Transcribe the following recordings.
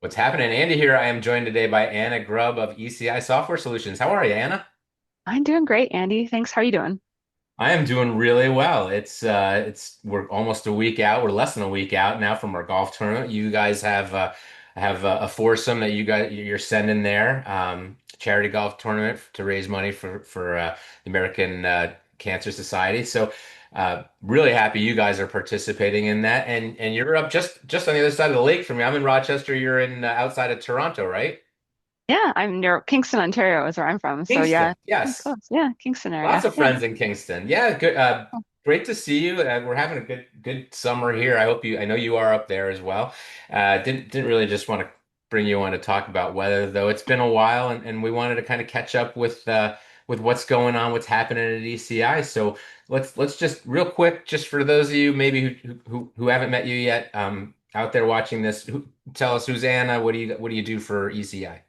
What's happening? Andy here. I am joined today by Anna Grubb of ECI Software Solutions. How are you, Anna? I'm doing great, Andy. Thanks. How are you doing? I am doing really well. It's we're almost a week out. We're less than a week out now from our golf tournament. You guys have a foursome that you're sending there, charity golf tournament to raise money for the American Cancer Society. So really happy you guys are participating in that, and you're up just on the other side of the lake from me. I'm in Rochester. You're in outside of Toronto, right? Yeah, I'm near Kingston, Ontario is where I'm from. So Kingston, yeah, yes. close. Yeah, Kingston Lots area. of Yeah. friends in Kingston. Yeah, good. Great to see you. We're having a good summer here. I know you are up there as well. Didn't really just want to bring you on to talk about weather, though. It's been a while, and we wanted to kind of catch up with what's going on, what's happening at ECI. So let's just real quick, just for those of you maybe who haven't met you yet, out there watching this, tell us who's Anna. What do you do for ECI?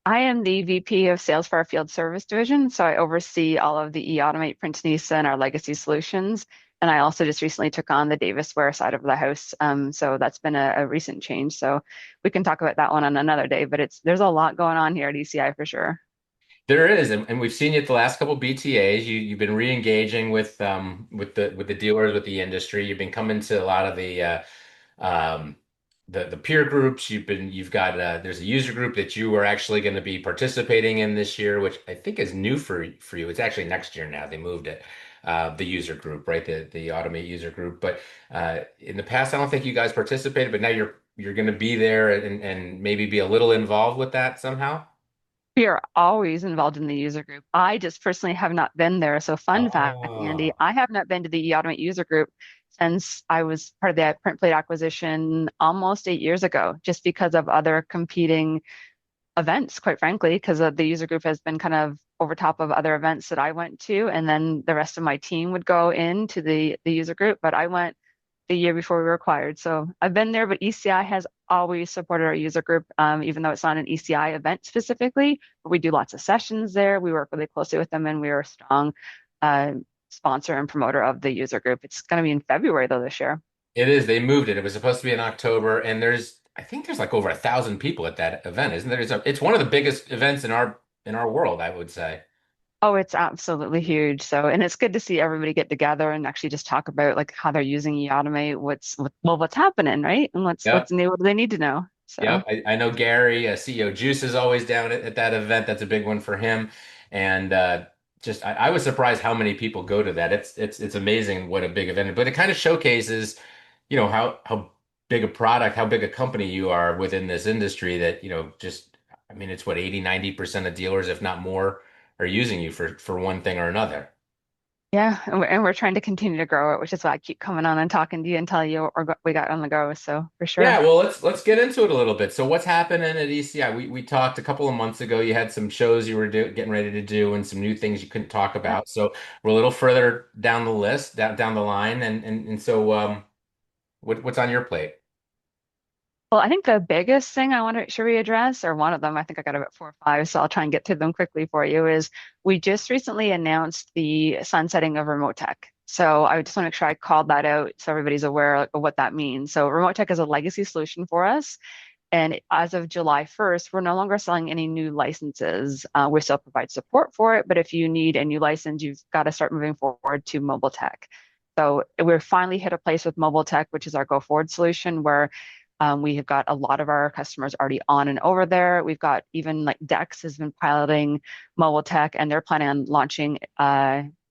I am the VP of Sales for our Field Service Division. So I oversee all of the eAutomate, Print Nisa, and our legacy solutions. And I also just recently took on the Davisware side of the house. So that's been a recent change. So we can talk about that one on another day, but there's a lot going on here at ECI for sure. There is, and we've seen you at the last couple BTAs. You've been re-engaging with the dealers, with the industry. You've been coming to a lot of um, the peer groups. You've got there's a user group that you are actually going to be participating in this year, which I think is new for you. It's actually next year now. They moved it. The user group, right? The Automate user group. But in the past, I don't think you guys participated, but now you're going to be there and maybe be a little involved with that somehow. We are always involved in the user group. I just personally have not been there. So, fun fact, Andy, Oh. I have not been to the eAutomate user group since I was part of the print plate acquisition almost 8 years ago, just because of other competing events, quite frankly, because the user group has been kind of over top of other events that I went to. And then the rest of my team would go into the user group, but I went the year before we were acquired. So I've been there, but ECI has always supported our user group, even though it's not an ECI event specifically. But we do lots of sessions there. We work really closely with them, and we are a strong uh, sponsor and promoter of the user group. It's going to be in February though this year. It is. They moved it. It was supposed to be in October, and I think there's like over 1,000 people at that event, isn't there? It's one of the biggest events in our world, I would say. Oh, it's absolutely huge. So, and it's good to see everybody get together and actually just talk about like how they're using eAutomate, what's happening, right? And what's Yep. new, what do they need to know? So. Yep. I know Gary, CEO Juice, is always down at that event. That's a big one for him. And just I was surprised how many people go to that. It's amazing what a big event is. But it kind of showcases, how big a product, how big a company you are within this industry that, just I mean, it's what 80-90% of dealers, if not more, are using you for one thing or another. Yeah, and we're trying to continue to grow it, which is why I keep coming on and talking to you and tell you we got on the go. So for Yeah, sure. well, let's get into it a little bit. So what's happening at ECI? We talked a couple of months ago. You had some shows you were getting ready to do and some new things you couldn't talk Yeah. about. So we're a little further down the list, down the line, and so what's on your plate? Well, I think the biggest thing I want to make sure we address, or one of them, I think I got about four or five, so I'll try and get to them quickly for you, is we just recently announced the sunsetting of remote tech. So I just want to make sure I called that out so everybody's aware of what that means. So remote tech is a legacy solution for us. And as of July 1st, we're no longer selling any new licenses. We still provide support for it, but if you need a new license, you've got to start moving forward to mobile tech. So we're finally hit a place with mobile tech, which is our go forward solution, where we have got a lot of our customers already on and over there. We've got even like Dex has been piloting mobile tech, and they're planning on launching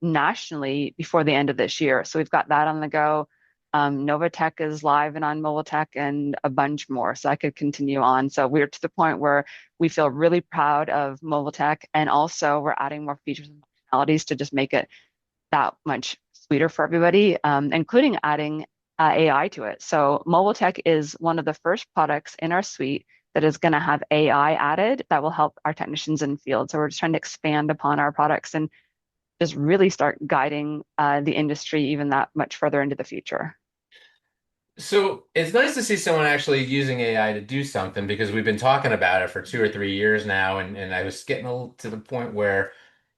nationally before the end of this year. So we've got that on the go. Novatech is live and on mobile tech and a bunch more. So I could continue on. So we're to the point where we feel really proud of mobile tech. And also we're adding more features and functionalities to just make it that much sweeter for everybody, including adding AI to it. So mobile tech is one of the first products in our suite that is going to have AI added that will help our technicians in the field. So we're just trying to expand upon our products and just really start guiding the industry even that much further into the future. So it's nice to see someone actually using AI to do something because we've been talking about it for 2 or 3 years now, and I was getting to the point where,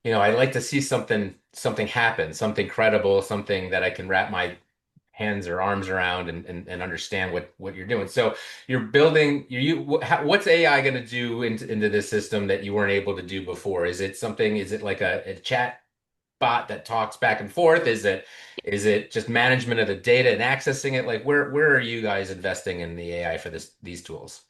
I'd like to see something happen, something credible, something that I can wrap my hands or arms around and understand what you're doing. So you're building what's AI going to do into this system that you weren't able to do before? Is it like a chat bot that talks back and forth? Is it just management of the data and accessing it? Like where are you guys investing in the AI for these tools?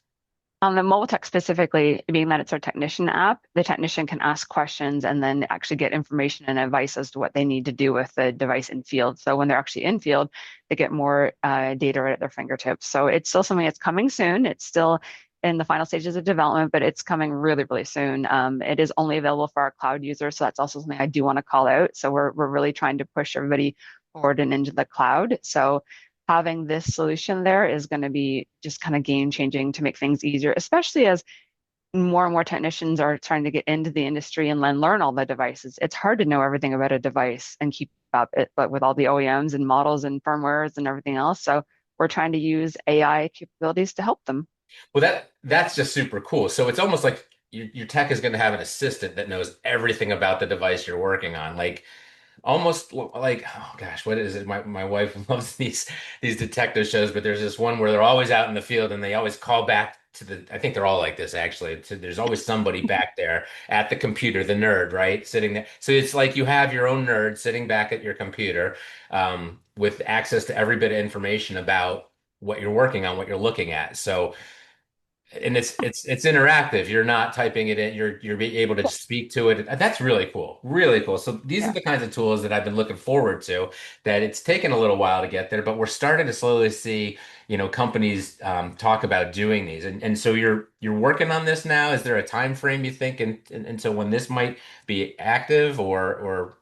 On the mobile tech specifically, being that it's our technician app, the technician can ask questions and then actually get information and advice as to what they need to do with the device in field. So when they're actually in field, they get more data right at their fingertips. So it's still something that's coming soon. It's still in the final stages of development, but it's coming really, really soon. It is only available for our cloud users, so that's also something I do want to call out. So we're really trying to push everybody forward and into the cloud. So having this solution there is going to be just kind of game changing to make things easier, especially as more and more technicians are trying to get into the industry and learn all the devices. It's hard to know everything about a device and keep up it, but with all the OEMs and models and firmwares and everything else. So we're trying to use AI capabilities to help them. Well, that's just super cool. So it's almost like your tech is going to have an assistant that knows everything about the device you're working on. Like almost like, oh gosh, what is it? My wife loves these detective shows, but there's this one where they're always out in the field and they always call back to I think they're all like this actually. There's always somebody back there at the computer, the nerd, right? Sitting there. So it's like you have your own nerd sitting back at your computer, with access to every bit of information about what you're working on, what you're looking at. So and it's interactive. You're not typing it in. You're being able to just speak to it. That's really cool. Really cool. So these are Yeah. the kinds of tools that I've been looking forward to, that it's taken a little while to get there, but we're starting to slowly see, companies talk about doing these. And so you're working on this now. Is there a time frame you think until when this might be active or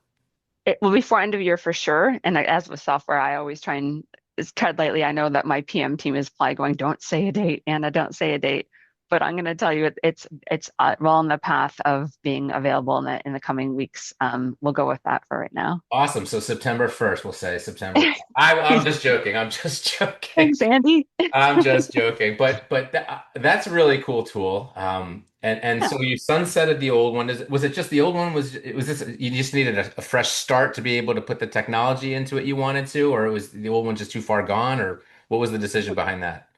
It will be for end of year for sure. And as with software, I always try and tread lightly. I know that my PM team is probably going, "Don't say a date, Anna, don't say a date." But I'm going to tell you, it's well on the path of being available in the coming weeks. We'll go with that for right now. awesome. So September 1st, we'll say September. I'm just joking. I'm just joking. Thanks, Andy. I'm just joking, but that's a really cool tool. And Yeah. so you sunsetted the old one. Was it just the old one? Was this you just needed a fresh start to be able to put the technology into it you wanted to, or was the old one just too far gone, or what was the decision behind that?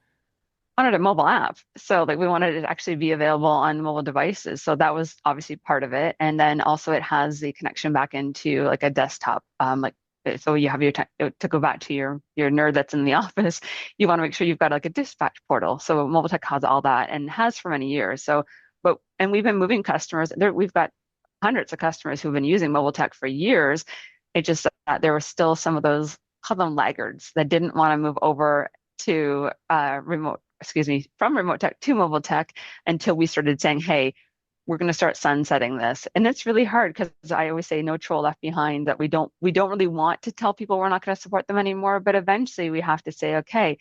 Wanted a mobile app. So like we wanted it to actually be available on mobile devices. So that was obviously part of it. And then also it has the connection back into like a desktop. So you have to go back to your nerd that's in the office. You want to make sure you've got like a dispatch portal. So mobile tech has all that and has for many years. And we've been moving customers there. We've got hundreds of customers who've been using mobile tech for years. It just that there were still some of those, call them laggards, that didn't want to move over to from remote tech to mobile tech until we started saying, hey, we're going to start sunsetting this. And it's really hard because I always say no troll left behind, that we don't really want to tell people we're not going to support them anymore, but eventually we have to say, okay,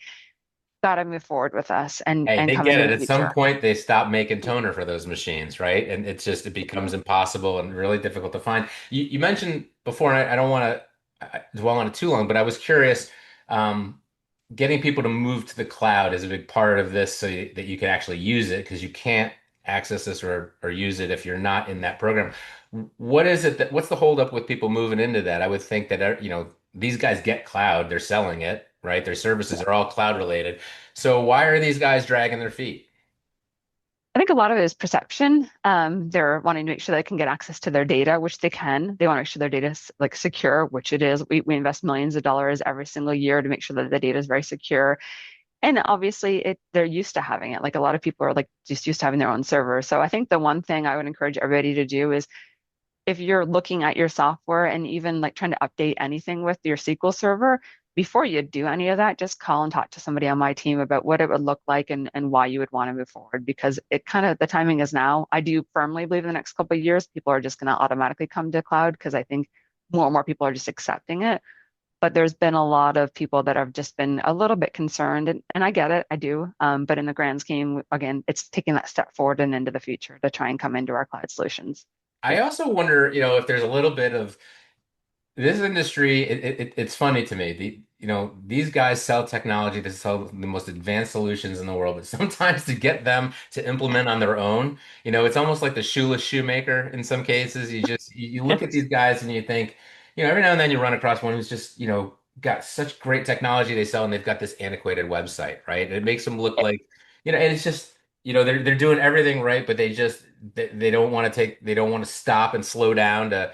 got to move forward with us Hey, and they come get into it. the At some future. point, they stop making toner for those machines, right? And it becomes impossible and really difficult to find. You mentioned before, and I don't want to dwell on it too long, but I was curious. Um, Getting people to move to the cloud is a big part of this, so that you can actually use it, because you can't access this or use it if you're not in that program. What's the holdup with people moving into that? I would think that, these guys get cloud, they're selling it, right? Their services are all cloud related. So why are these guys dragging their feet? I think a lot of it is perception. They're wanting to make sure they can get access to their data, which they can. They want to make sure their data is like secure, which it is. We invest millions of dollars every single year to make sure that the data is very secure. And obviously, they're used to having it. Like a lot of people are like just used to having their own server. So I think the one thing I would encourage everybody to do is, if you're looking at your software and even like trying to update anything with your SQL server, before you do any of that, just call and talk to somebody on my team about what it would look like and why you would want to move forward, because it kind of the timing is now. I do firmly believe in the next couple of years, people are just going to automatically come to cloud because I think more and more people are just accepting it. But there's been a lot of people that have just been a little bit concerned, and I get it, I do. But in the grand scheme, again, it's taking that step forward and into the future to try and come into our cloud solutions. I also wonder, if there's a little bit of this industry. It's funny to me. These guys sell technology to sell the most advanced solutions in the world, but sometimes to get them to implement on their own, it's almost like the shoeless shoemaker in some cases. You look at these guys and you think, every now and then you run across one who's just, got such great technology they sell, and they've got this antiquated website, right? And it makes them look Yeah, like, and it's just, they're doing everything right, but they don't want to they don't want to stop and slow down to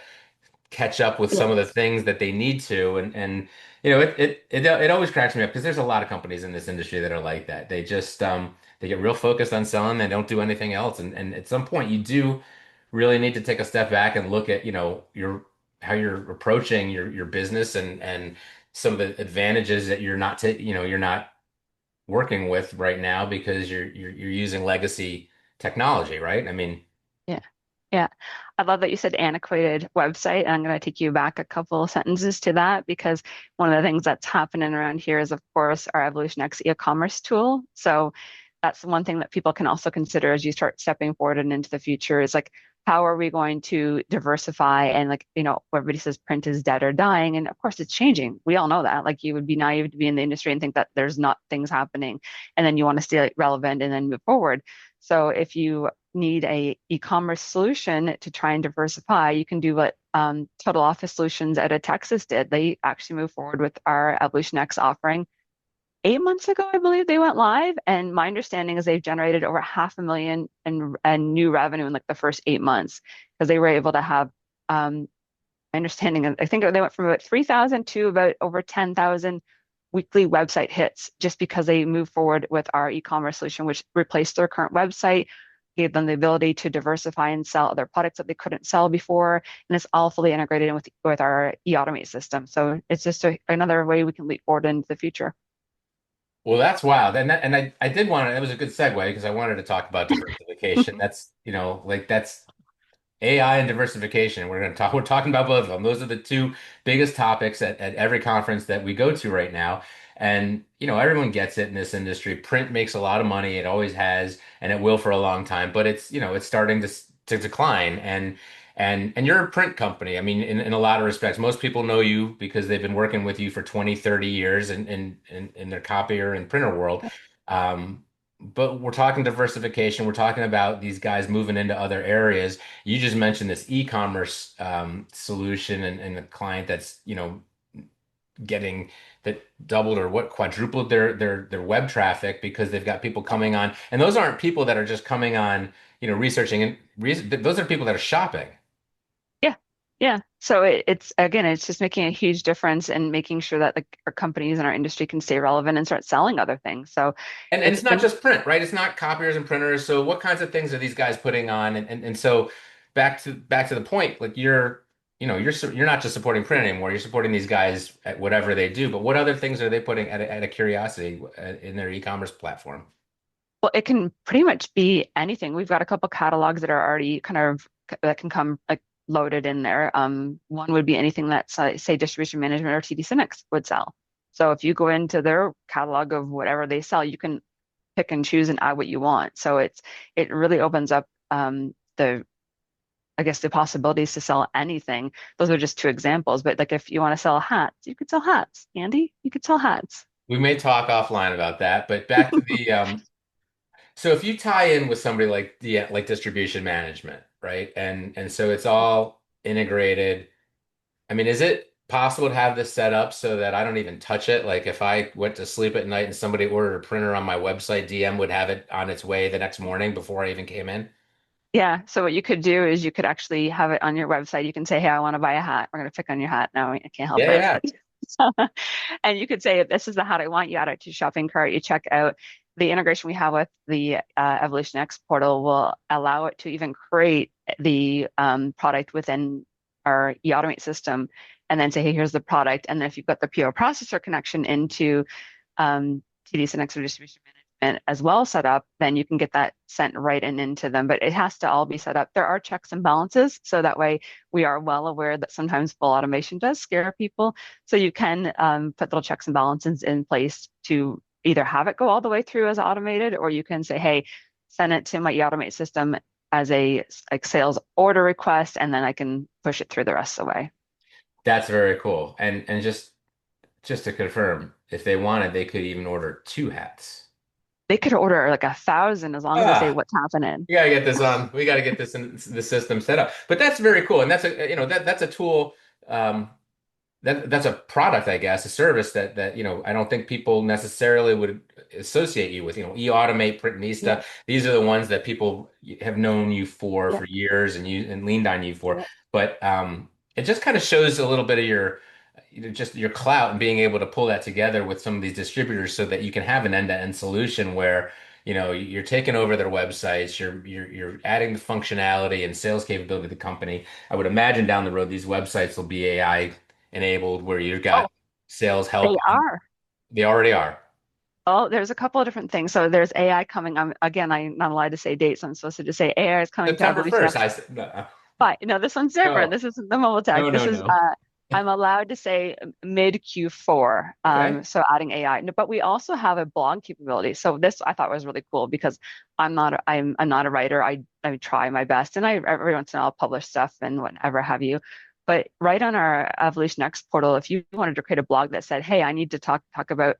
catch up with yeah, some of the things that they need to. And it always cracks me up because there's a lot of companies in this industry that are like that. They get real focused on selling, they don't do anything else. And at some point you do really need to take a step back and look at, your how you're approaching your business and some of the advantages that you're not working with right now because you're using legacy technology, right? I mean, yeah, yeah. I love that you said antiquated website, and I'm going to take you back a couple sentences to that because one of the things that's happening around here is, of course, our EvolutionX e-commerce tool. So that's one thing that people can also consider as you start stepping forward and into the future is like, how are we going to diversify? And like, everybody says print is dead or dying. And of course, it's changing. We all know that. Like, you would be naive to be in the industry and think that there's not things happening. And then you want to stay relevant and then move forward. So if you need a e-commerce solution to try and diversify, you can do what Total Office Solutions out of Texas did. They actually moved forward with our EvolutionX offering 8 months ago, I believe they went live. And my understanding is they've generated over 500,000 in new revenue in like the first 8 months because they were able to have, my understanding, I think they went from about 3,000 to about over 10,000 weekly website hits just because they moved forward with our e-commerce solution, which replaced their current website, gave them the ability to diversify and sell other products that they couldn't sell before. And it's all fully integrated in with our e-automate system. So it's just another way we can leap forward into the future. well, that's wild. And I did want to, that was a good segue because I wanted to talk about diversification. That's, like that's AI and diversification. We're talking about both of them. Those are the two biggest topics at every conference that we go to right now. And, everyone gets it in this industry. Print makes a lot of money. It always has, and it will for a long time, but it's starting to decline. And you're a print company. I mean, in a lot of respects, most people know you because they've been working with you for 20, 30 years in their copier and printer world. Um, but we're talking diversification. We're talking about these guys moving into other areas. You just mentioned this e-commerce solution and the client that's, getting that doubled or what quadrupled their web traffic because they've got people coming on. And those aren't people that are just coming on, researching and those are people that are shopping. Yeah, yeah. So it's again, it's just making a huge difference and making sure that like our companies and our industry can stay relevant and start selling other things. So And it's it's not been, just print, right? It's not copiers and printers. So what kinds of things are these guys putting on? And so back to the point, like you're not just supporting print anymore. You're supporting these guys at whatever they do. But what other things are they putting at a curiosity in their e-commerce platform? well, it can pretty much be anything. We've got a couple catalogs that are already kind of that can come like loaded in there. One would be anything that say distribution management or TD Synnex would sell. So if you go into their catalog of whatever they sell, you can pick and choose and add what you want. So it really opens up the I guess the possibilities to sell anything. Those are just two examples, but like if you want to sell hats, you could sell hats. Andy, you could sell hats. We may talk offline about that, but back to the so if you tie in with somebody like like distribution management, right? And so it's all integrated. I mean, is it possible to have this set up so that I don't even touch it? Like if I went to sleep at night and somebody ordered a printer on my website, DM would have it on its way the next morning before I even came in? Yeah. So what you could do is you could actually have it on your website. You can say, "Hey, I want to buy a hat. We're going to pick on your hat." No, I can't help Yeah, it. yeah. But and you could say, "This is the hat I want." You add it to your shopping cart. You check out the integration we have with the EvolutionX portal will allow it to even create the product within our e-automate system, and then say, "Hey, here's the product." And then if you've got the PO processor connection into TD Synnex or distribution management as well set up, then you can get that sent right in into them. But it has to all be set up. There are checks and balances, so that way we are well aware that sometimes full automation does scare people. So you can put little checks and balances in place to either have it go all the way through as automated, or you can say, "Hey, send it to my e-automate system as a like sales order request, and then I can push it through the rest of the way." That's very cool. And just to confirm, if they wanted, they could even order two hats. They could order like 1,000 as long as they say Ah, what's happening. we got to get this on. We got to get this in the system set up. But that's very cool. And that's a, that's a tool. Um, that's a product, I guess, a service that I don't think people necessarily would associate you with. E-Automate, Yeah, Printmista. These are the ones that people have known you yeah, for years and leaned on you for. yeah. But it just kind of shows a little bit of your just your clout and being able to pull that together with some of these distributors so that you can have an end-to-end solution where you're taking over their websites, you're adding the functionality and sales capability to the company. I would imagine down the road these websites will be AI enabled where you've got Oh, sales they help. are. They already are. Oh, there's a couple of different things. So there's AI coming. Again, I'm not allowed to say dates. I'm supposed to just say AI is coming to September 1st. EvolutionX. I said, no, But no, this one's different. no, This isn't the mobile tech. no, This no, is no. I'm allowed to say mid Q4. Okay. So adding AI. No, but we also have a blog capability. So this I thought was really cool because I'm not a writer. I try my best, and I every once in a while I'll publish stuff and whatever have you. But right on our EvolutionX portal, if you wanted to create a blog that said, "Hey, I need to talk about,"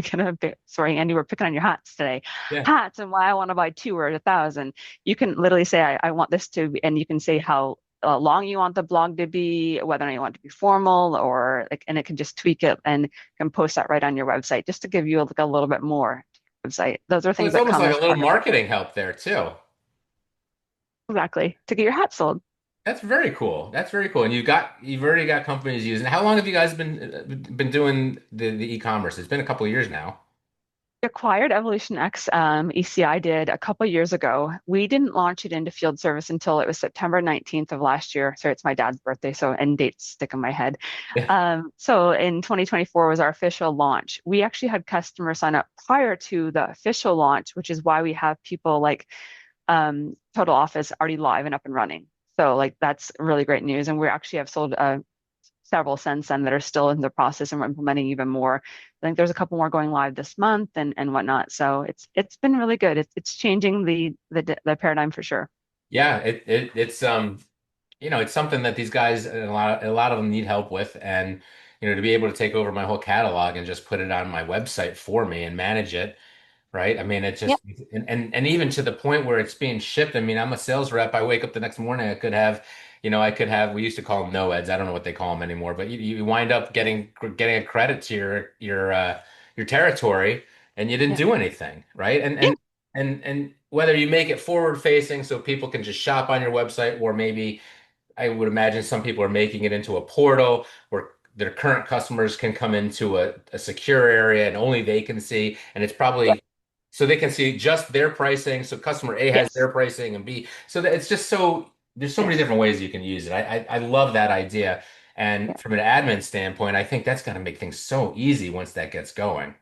kind of sorry, Andy, we're picking on your hats today. Yeah. Hats and why I want to buy two or 1,000. You can literally say, I want this to be, and you can say how long you want the blog to be, whether or not you want it to be formal or like, and it can just tweak it and can post that right on your website just to give you like a little bit more to your website. Those are Well, things it's that almost come like a as little part of it. marketing help there too. Exactly. To get your hat sold. That's very cool. That's very cool. And you've already got companies using. How long have you guys been doing the e-commerce? It's been a couple of years now. Acquired EvolutionX, ECI did a couple years ago. We didn't launch it into field service until it was September 19th of last year. Sorry, it's my dad's birthday, so end dates stick in my head. Yeah. So in 2024 was our official launch. We actually had customers sign up prior to the official launch, which is why we have people like Total Office already live and up and running. So like that's really great news. And we actually have sold several since then that are still in the process and we're implementing even more. I think there's a couple more going live this month and whatnot. So it's been really good. It's changing the paradigm for sure. Yeah, it's something that these guys a lot of them need help with, and to be able to take over my whole catalog and just put it on my website for me and manage it. Right? I mean, it Yep. just and even to the point where it's being shipped. I mean, I'm a sales rep. I wake up the next morning, I could have. We used to call them no-eds. I don't know what they call them anymore, but you wind up getting a credit to your territory, and you didn't Yeah. do anything, right? And Yeah. and and whether you make it forward facing so people can just shop on your website, or maybe I would imagine some people are making it into a portal where their current customers can come into a secure area and only they can see. And it's Yeah. probably so they can see just their pricing. So customer A has Yes. their pricing and B. So that it's just there's so many Yes. different ways you can use it. I love that idea. Yeah. And from an admin standpoint, I think that's going to make things so easy once that gets going.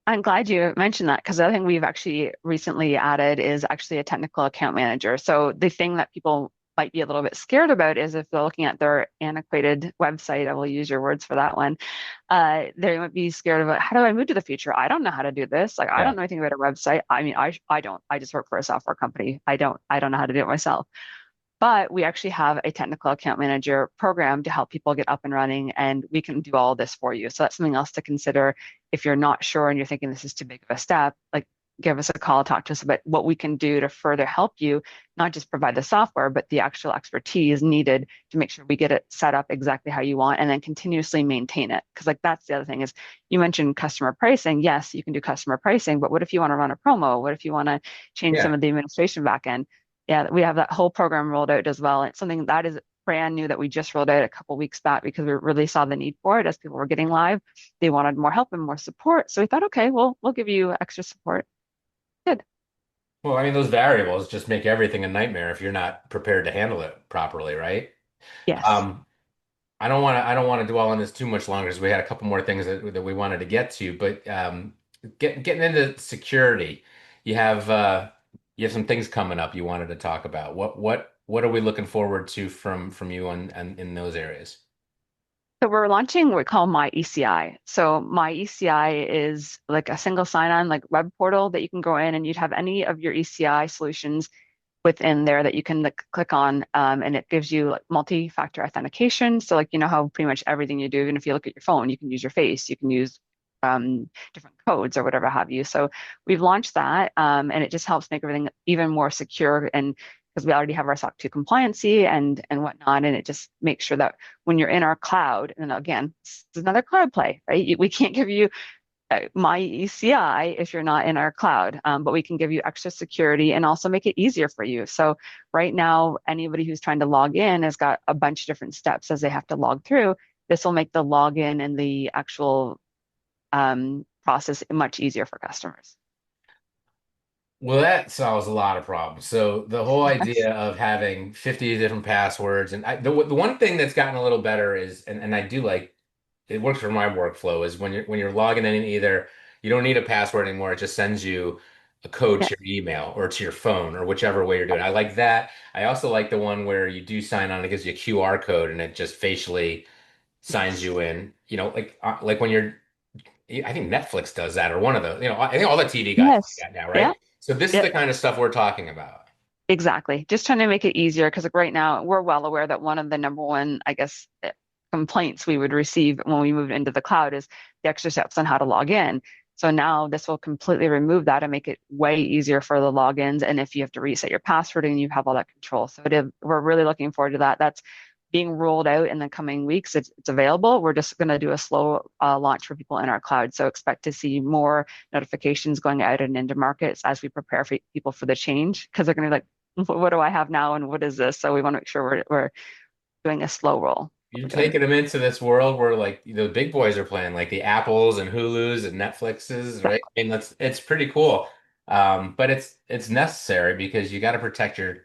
I'm glad you mentioned that because the other thing we've actually recently added is actually a technical account manager. So the thing that people might be a little bit scared about is if they're looking at their antiquated website, I will use your words for that one. They might be scared about how do I move to the future? I don't know how to do this. Like I Yeah. don't know anything about a website. I mean, I don't. I just work for a software company. I don't know how to do it myself. But we actually have a technical account manager program to help people get up and running, and we can do all this for you. So that's something else to consider if you're not sure and you're thinking this is too big of a step. Like, give us a call, talk to us about what we can do to further help you, not just provide the software, but the actual expertise needed to make sure we get it set up exactly how you want and then continuously maintain it. Because, like, that's the other thing is you mentioned customer pricing. Yes, you can do customer pricing, but what if you want to run a promo? What if you want to change some Yeah. of the administration backend? Yeah, we have that whole program rolled out as well. It's something that is brand new that we just rolled out a couple weeks back because we really saw the need for it as people were getting live. They wanted more help and more support. So we thought, okay, we'll give you extra support. Good. Well, I mean, those variables just make everything a nightmare if you're not prepared to handle it properly, right? Yes. Um, I don't want to dwell on this too much longer because we had a couple more things that we wanted to get to. But getting into security, you have uh, you have some things coming up you wanted to talk about. What are we looking forward to from you on in those areas? So we're launching what we call My ECI. So My ECI is like a single sign-on, like web portal that you can go in and you'd have any of your ECI solutions within there that you can like, click on, and it gives you like multi-factor authentication. So like you know how pretty much everything you do, even if you look at your phone, you can use your face, you can use different codes or whatever have you. So we've launched that, and it just helps make everything even more secure and because we already have our SOC 2 compliancy and whatnot. And it just makes sure that when you're in our cloud, and again, this is another cloud play, right? We can't give you my ECI if you're not in our cloud, but we can give you extra security and also make it easier for you. So right now, anybody who's trying to log in has got a bunch of different steps as they have to log through. This will make the login and the actual process much easier for customers. Well, that solves a lot of problems. So the whole idea of having 50 different passwords, and the one thing that's gotten a little better is, and I do like, it works for my workflow, is when you're logging in, either you don't need a password anymore. It just sends you a code Yeah. to your email or to your phone or whichever way you're doing it. I like that. I also like the one where you do sign on, it gives you a QR code and it just facially signs Yes. you in. Like when you're, I think Netflix does that, or one of those. I think all the TV guys do Yes. that now, Yeah. right? So this is Yeah. the kind of stuff we're talking about. Exactly. Just trying to make it easier because like right now we're well aware that one of the number one, I guess, complaints we would receive when we moved into the cloud is the extra steps on how to log in. So now this will completely remove that and make it way easier for the logins. And if you have to reset your password and you have all that control. So we're really looking forward to that. That's being rolled out in the coming weeks. It's available. We're just going to do a slow launch for people in our cloud. So expect to see more notifications going out and into markets as we prepare for people for the change because they're going to be like, what do I have now and what is this? So we want to make sure we're doing a slow roll. You're We're doing. taking them into this world where like the big boys are playing, like the Apples and Hulus and Netflixes, right? I mean, it's pretty cool. But it's necessary because you got to protect your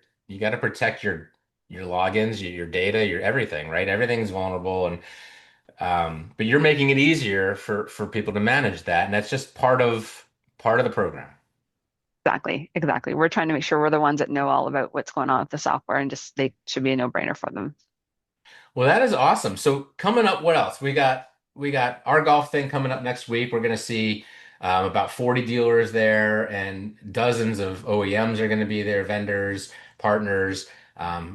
logins, your data, your everything, right? Everything's vulnerable, and but you're making it easier for people to manage that, and that's just part of the program. Exactly, exactly. We're trying to make sure we're the ones that know all about what's going on with the software and just they should be a no-brainer for them. Well, that is awesome. So coming up, what else? We got our golf thing coming up next week. We're going to see about 40 dealers there, and dozens of OEMs are going to be there, vendors, partners.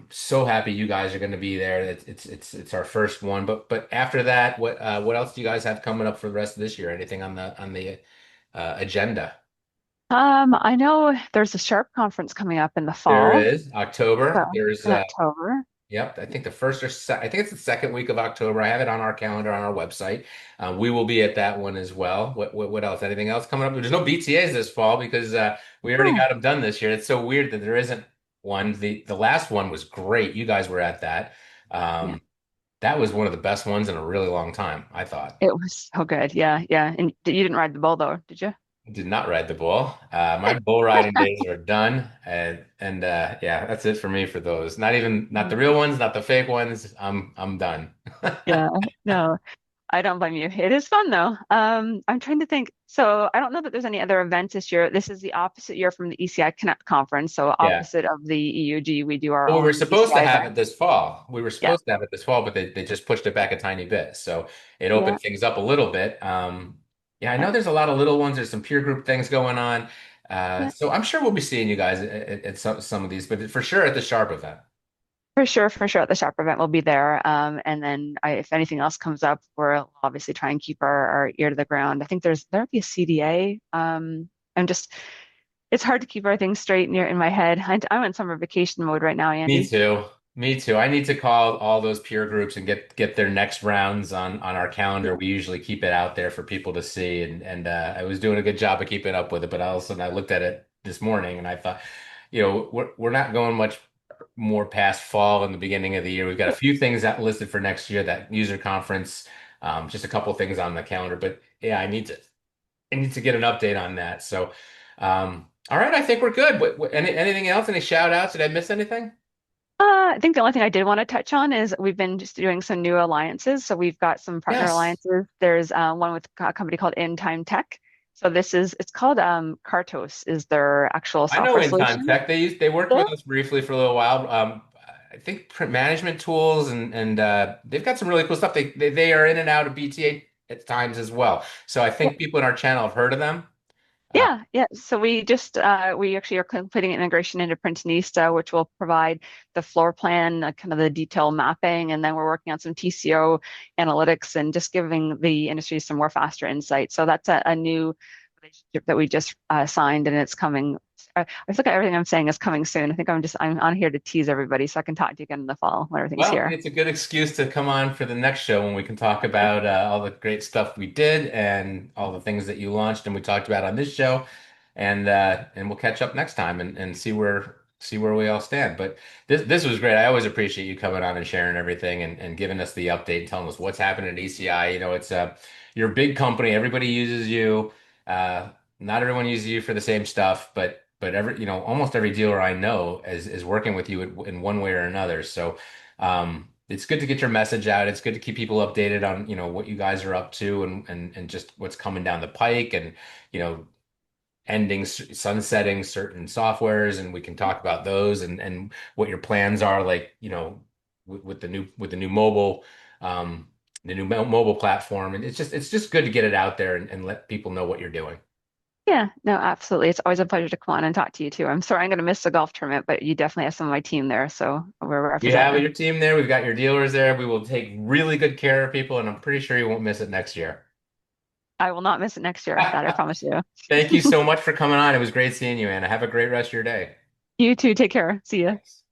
So happy you guys are going to be there. It's our first one. But after that, what else do you guys have coming up for the rest of this year? Anything on the agenda? I know there's a Sharp conference coming up in the There fall, is so October. There's in October. Yep, I think the first or I think it's the second week of October. I have it on our calendar on our website. We will be at that one as well. What else? Anything else coming up? There's no BTAs this fall because we already Oh, got them done this year. It's so weird that there isn't one. The last one was great. You guys were at that. yeah, Um, that was one of the best ones in a really long time, I thought. it was so good. Yeah, yeah. And you didn't ride the bull though, did you? Did not ride the bull. My bull riding days are done, and yeah, that's it for me for those. Not the real ones, not the fake ones. I'm done. Yeah, no, I don't blame you. It is fun though. I'm trying to think. So I don't know that there's any other events this year. This is the opposite year from the ECI Connect conference. So Yeah. opposite of the EUG, we do our Well, we were own supposed to ECI have it event. this fall. We were Yeah, supposed to have it this fall, but they just pushed it back a tiny bit. So it yeah, opened things up a little bit. Yeah, I yeah, know there's a lot of little ones. There's some peer group things going on. yeah. So I'm sure we'll be seeing you guys at some of these, but for sure at the Sharp event. For sure. At the Sharp event, we'll be there. And then if anything else comes up, we'll obviously try and keep our ear to the ground. I think there'll be a CDA. I'm just, it's hard to keep everything straight in my head. I'm in summer vacation mode right now, Me Andy. too. Me too. I need to call all those peer groups and get their next rounds on our calendar. Yeah. We usually keep it out there for people to see, and I was doing a good job of keeping up with it. But all of a sudden, I looked at it this morning and I thought, we're not going much more past fall and the beginning of the year. We've got a few things that listed for next year, that user conference, just a couple things on the calendar. But yeah, I need to get an update on that. So, all right, I think we're good. Anything else? Any shout outs? Did I miss anything? I think the only thing I did want to touch on is we've been just doing some new alliances. So we've got some partner Yes. alliances. There's one with a company called In Time Tech. So it's called Cartos is their actual I know software in solution. Tech they worked Yeah. with us briefly for a little while. I think print management tools and they've got some really cool stuff. They are in and out of BTA at times as well. So I think people in our channel have heard of them. Uh, Yeah, yeah. So we actually are completing integration into Printinista, which will provide the floor plan, kind of the detail mapping, and then we're working on some TCO analytics and just giving the industry some more faster insight. So that's a new relationship that we just signed, and it's coming. I feel like everything I'm saying is coming soon. I think I'm on here to tease everybody so I can talk to you again in the fall when everything's Well, here. it's a good excuse to come on for the next show when we can talk about all the great stuff we did and all the things that you launched and we talked about on this show, and we'll catch up next time and see where we all stand. But this was great. I always appreciate you coming on and sharing everything and giving us the update and telling us what's happening at ECI. You know, it's you're a big company. Everybody uses you. Uh, Not everyone uses you for the same stuff, but every almost every dealer I know is working with you in one way or another. So. It's good to get your message out. It's good to keep people updated on, what you guys are up to and just what's coming down the pike and, you know, sunsetting certain softwares, and we can talk about those and what your plans are, like, with the new um, mobile platform. And it's just good to get it out there and let people know what you're doing. Yeah, no, absolutely. It's always a pleasure to come on and talk to you too. I'm sorry I'm going to miss the golf tournament, but you definitely have some of my team there, so we're You have representing. your team there. We've got your dealers there. We will take really good care of people, and I'm pretty sure you won't miss it next year. I will not miss it next year. That I promise you. Thank you so much for coming on. It was great seeing you, Anna. Have a great rest of your day. You too. Take care. See ya. Thanks.